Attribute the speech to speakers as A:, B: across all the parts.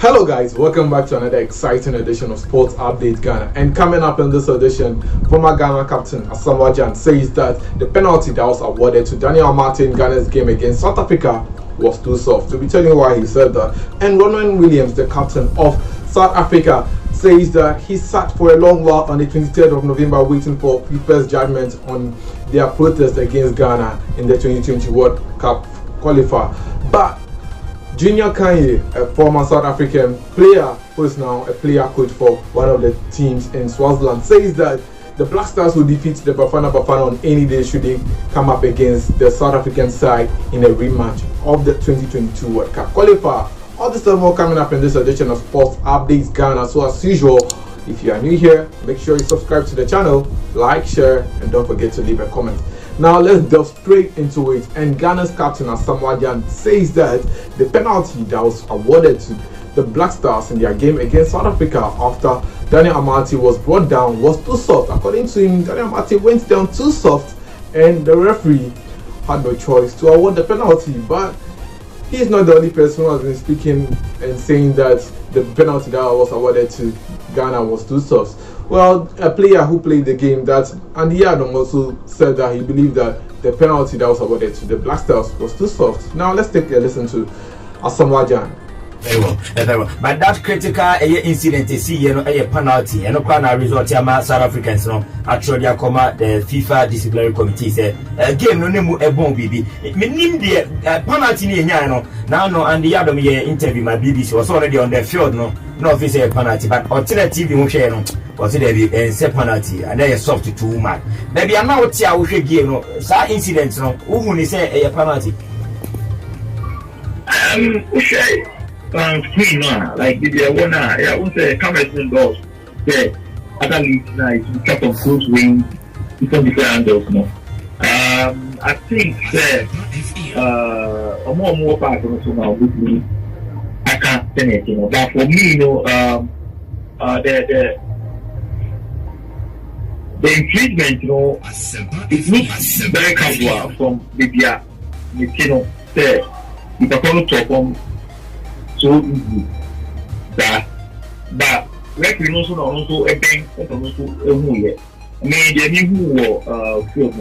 A: Hello guys, welcome back to another exciting edition of Sports Update Ghana. And coming up in this edition, former Ghana captain Asamoah Gyan says that the penalty that was awarded to Daniel Amate in Ghana's game against South Africa was too soft. To be telling you why he said that. And Ronwen Williams, the captain of South Africa, says that he sat for a long while on the 23rd of November waiting for FIFA's judgment on their protest against Ghana in the 2020 World Cup qualifier. But Junior Kanye, a former South African player who is now a player coach for one of the teams in Swaziland, says that the Black Stars will defeat the Bafana Bafana on any day should they come up against the South African side in a rematch of the 2022 World Cup qualifier. All this and more coming up in this edition of Sports Updates Ghana. So as usual, if you are new here, make sure you subscribe to the channel, like, share, and don't forget to leave a comment. Now let's delve straight into it. And Ghana's captain Asamoah Gyan says that the penalty that was awarded to the Black Stars in their game against South Africa after Daniel Amate was brought down was too soft. According to him, Daniel Amate went down too soft and the referee had no choice to award the penalty. But he is not the only person who has been speaking and saying that the penalty that was awarded to Ghana was too soft. Well, a player who played the game, that Andy Adam, also said that he believed that the penalty that was awarded to the Black Stars was too soft. Now let's take a listen to Asamoah Gyan.
B: Very well. But that critical incident is a penalty, and no result South Africans actually the FIFA disciplinary committee said game no name a bomb BB. Meaning the penalty now no and the other interview my BBC was already on the field no official penalty, but alternative no was it a say penalty and then a soft too much. Maybe I'm not here game no incidents no who say a penalty.
C: Screen like the one I won't say Cameroon does the other leagues now is kept on close range from different angles. No, I think a more part of it now with me. I can't say anything, but for me, the infringement, it looks very casual from the say if I follow top so easy that referee also a bank also a I mean the new field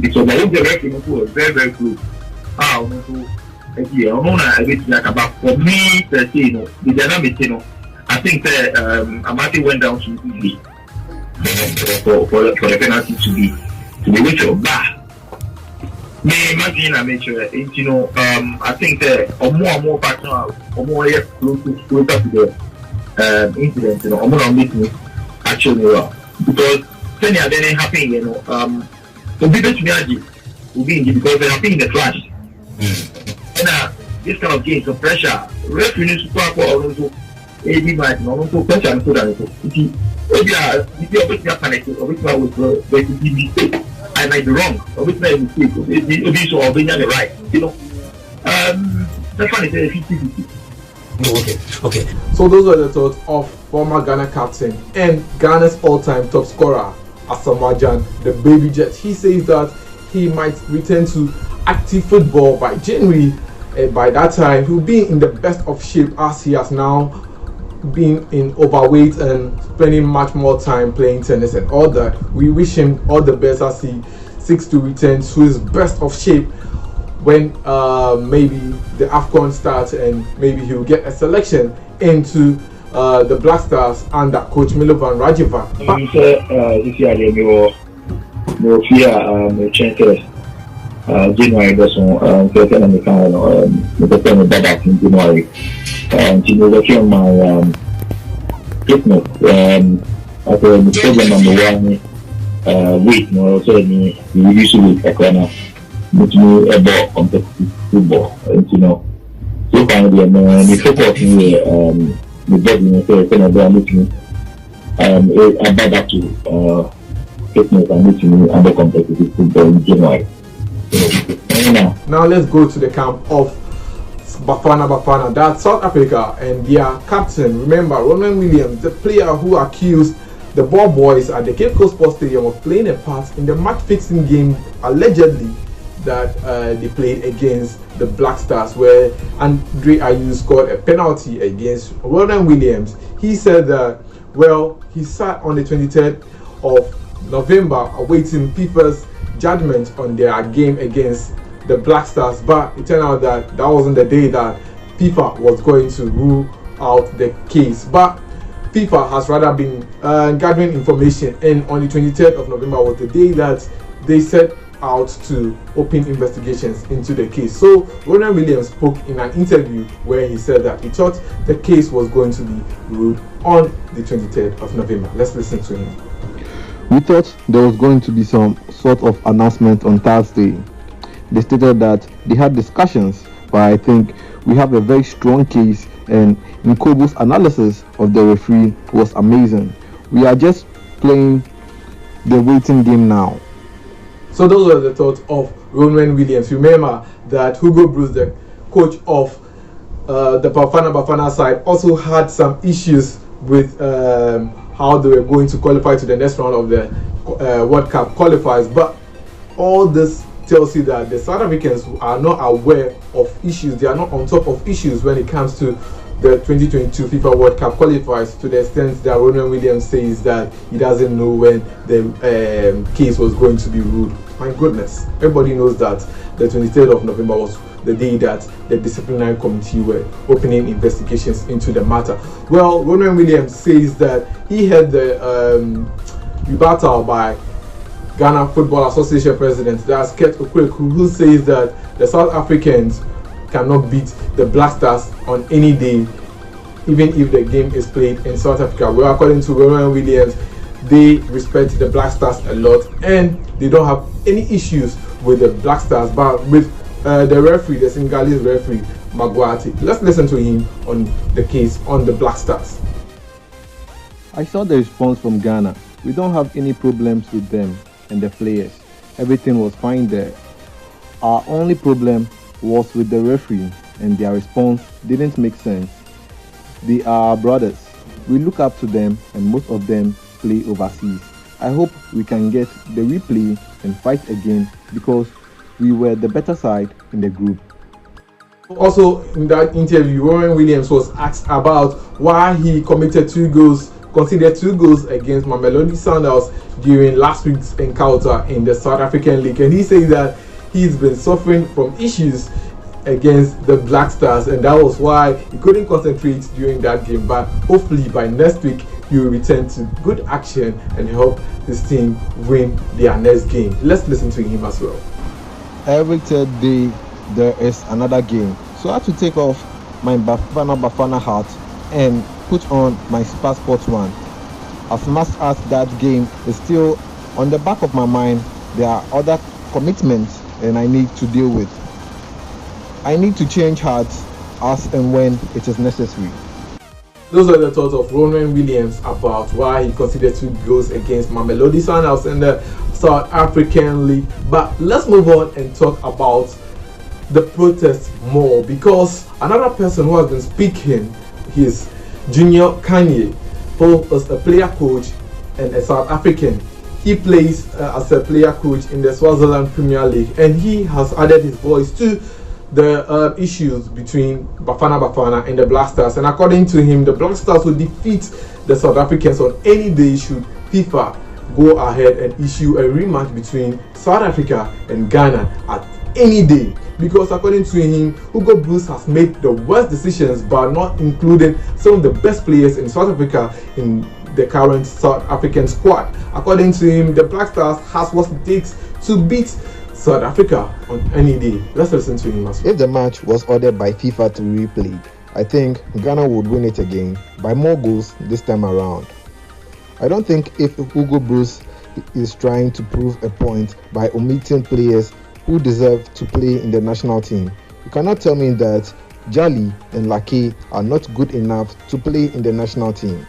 C: because the referee was very close. I bet like about for me the dynamic I think Amate went down too easy for the penalty to be which of that. Me imagine I make sure I think more partner or more closer to the incident, or more meeting actually because then it didn't happen, so people to will be in because they happen in the flash. And this kind of games of pressure, referee needs to talk about also AD might not also pressure and so that if you always get panicked or which one was going to be mistake. I might be wrong, or which may be mistake, or being the right, that's why it's 50-50.
B: Okay.
A: So those were the thoughts of former Ghana captain and Ghana's all-time top scorer Asamoah Gyan, the baby jet. He says that he might return to active football by January. By that time, he'll be in the best of shape as he has now been in overweight and spending much more time playing tennis and all that. We wish him all the best as he seeks to return to his best of shape when maybe the AFCON starts and maybe he'll get a selection into the Black Stars under coach Milovan Rajevac.
C: This year they will fear chances. January doesn't certain and the kind of back in January. And you know, on my fitness, after the program number 1 week, so we usually a corner, which me about competitive football, and so finally, the focus the body, so kind of looking, about that to fitness and looking under competitive football in January.
A: Now let's go to the camp of Bafana Bafana, that's South Africa, and their captain, remember, Ronwen Williams, the player who accused the Ball Boys at the Cape Coast Sports Stadium of playing a part in the match-fixing game allegedly that they played against the Black Stars, where Andre Ayew scored a penalty against Ronan Williams. He said that, well, he sat on the 23rd of November awaiting FIFA's judgment on their game against the Black Stars, but it turned out that that wasn't the day that FIFA was going to rule out the case. But FIFA has rather been gathering information, and on the 23rd of November was the day that they set out to open investigations into the case. So Ronan Williams spoke in an interview where he said that he thought the case was going to be ruled on the 23rd of November. Let's listen to him.
D: We thought there was going to be some sort of announcement on Thursday. They stated that they had discussions, but I think we have a very strong case, and Nkobo's analysis of the referee was amazing. We are just playing the waiting game now.
A: So those were the thoughts of Ronan Williams. Remember that Hugo Bruce, the coach of the Bafana Bafana side, also had some issues with how they were going to qualify to the next round of the World Cup qualifiers. But all this tells you that the South Africans are not aware of issues. They are not on top of issues when it comes to the 2022 FIFA World Cup qualifiers, to the extent that Ronan Williams says that he doesn't know when the case was going to be ruled. My goodness, everybody knows that the 23rd of November was the day that the disciplinary committee were opening investigations into the matter. Well, Ronan Williams says that he had the rebuttal by Ghana Football Association President, that's Ket Okweku, who says that the South Africans cannot beat the Black Stars on any day, even if the game is played in South Africa. Well, according to Ronan Williams, they respect the Black Stars a lot and they don't have any issues with the Black Stars, but with the referee, the Senegalese referee, Magwati. Let's listen to him on the case on the Black Stars.
D: I saw the response from Ghana. We don't have any problems with them and the players. Everything was fine there. Our only problem was with the referee, and their response didn't make sense. They are our brothers. We look up to them, and most of them play overseas. I hope we can get the replay and fight again, because we were the better side in the group.
A: Also, in that interview, Ronan Williams was asked about why he considered 2 goals against Mamelodi Sundowns during last week's encounter in the South African League, and he said that he's been suffering from issues against the Black Stars, and that was why he couldn't concentrate during that game. But hopefully by next week he will return to good action and help his team win their next game. Let's listen to him as well.
D: Every third day there is another game, so I had to take off my Bafana Bafana hat and put on my Super Sports one. As much as that game is still on the back of my mind, there are other commitments and I need to deal with. I need to change hats as and when it is necessary.
A: Those are the thoughts of Ronan Williams about why he considered 2 goals against Mamelodi Sundowns in the South African League. But let's move on and talk about the protest more, because another person who has been speaking is Junior Kanye, who is a player coach and a South African. He plays as a player coach in the Swaziland Premier League, and he has added his voice to the issues between Bafana Bafana and the Black Stars. And according to him, the Black Stars will defeat the South Africans on any day should FIFA go ahead and issue a rematch between South Africa and Ghana at any day. Because according to him, Hugo Bruce has made the worst decisions by not including some of the best players in South Africa in the current South African squad. According to him, the Black Stars has what it takes to beat South Africa on any day. Let's listen to him as well.
D: If the match was ordered by FIFA to be replayed, I think Ghana would win it again by more goals this time around. I don't think if Hugo Bruce is trying to prove a point by omitting players who deserve to play in the national team. You cannot tell me that Jali and Lake are not good enough to play in the national team.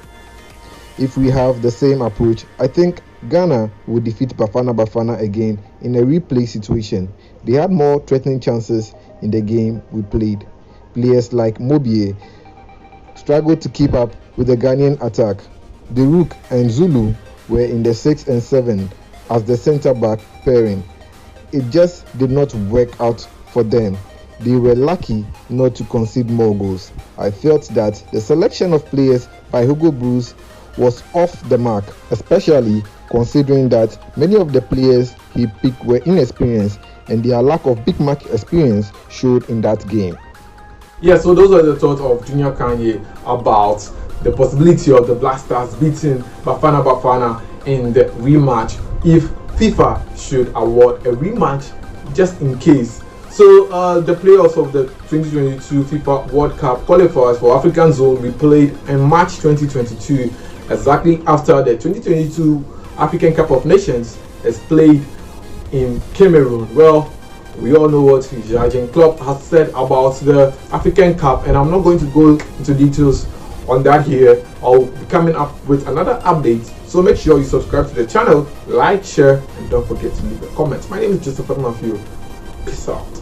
D: If we have the same approach, I think Ghana will defeat Bafana Bafana again in a replay situation. They had more threatening chances in the game we played. Players like Mobie struggled to keep up with the Ghanaian attack. The Rook and Zulu were in the 6 and 7 as the centre-back pairing. it just did not work out for them. They were lucky not to concede more goals. I felt that the selection of players by Hugo Broos was off the mark, especially considering that many of the players he picked were inexperienced and their lack of big match experience showed in that game.
A: Yeah, so those are the thoughts of Junior Kanye about the possibility of the Black Stars beating Bafana Bafana in the rematch if FIFA should award a rematch just in case. So the playoffs of the 2022 FIFA World Cup qualifiers for African Zone we played in March 2022, exactly after the 2022 African Cup of Nations is played in Cameroon. Well, we all know what Jurgen Klopp has said about the African Cup, and I'm not going to go into details on that here. I'll be coming up with another update, so make sure you subscribe to the channel, like, share, and don't forget to leave a comment. My name is Joseph Matthew. Peace out.